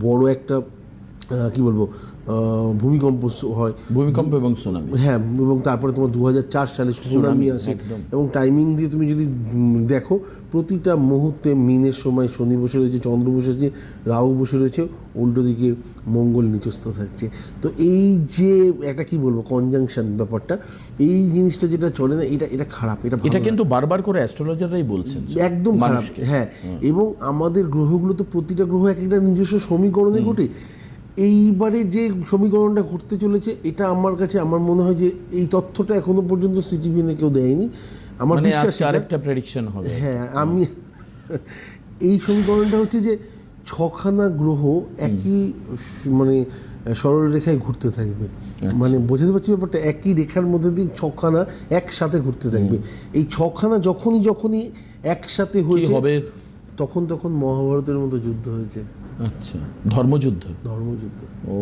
বড় একটা কি বলবো ভূমিকম্প হয়, ভূমিকম্প এবং সুনামি। হ্যাঁ, এবং তারপরে তোমার 2004 সালে সুনামি আসে। একদম। এবং টাইমিং দিয়ে তুমি যদি দেখো প্রতিটা মুহূর্তে মিনের সময় শনি বসে রয়েছে, চন্দ্র বসে রয়েছে, রাহু বসে রয়েছে, উল্টো দিকে মঙ্গল নিচস্থ থাকছে। তো এই যে একটা কি বলবো কনজাংশন ব্যাপারটা, এই জিনিসটা যেটা চলে না, এটা খারাপ, এটা এটা কিন্তু বারবার করে অ্যাস্ট্রোলজাররাই বলছেন একদম খারাপ। হ্যাঁ, এবং আমাদের গ্রহগুলো তো প্রতিটা গ্রহ এক একটা নিজস্ব সমীকরণে ঘটে। এইবারে যে সমীকরণটা ঘটতে চলেছে, এটা আমার কাছে আমার মনে হয় যে এই তথ্যটা এখনো পর্যন্ত সিটিভিএনে কেউ দেয়নি। আমার মানে বিশ্বাস আরেকটা প্রেডিকশন হবে। হ্যাঁ, আমি এই সমীকরণটা হচ্ছে যে ছখানা গ্রহ একই মানে সরল রেখায় ঘুরতে থাকবে। মানে বোঝাতে পারছি ব্যাপারটা, একই রেখার মধ্যে দিয়ে ছখানা একসাথে ঘুরতে থাকবে। এই ছখানা যখনই একসাথে হয়েছে হবে তখন মহাভারতের মতো যুদ্ধ হয়েছে। আচ্ছা, ধর্মযুদ্ধ। ধর্মযুদ্ধ। ও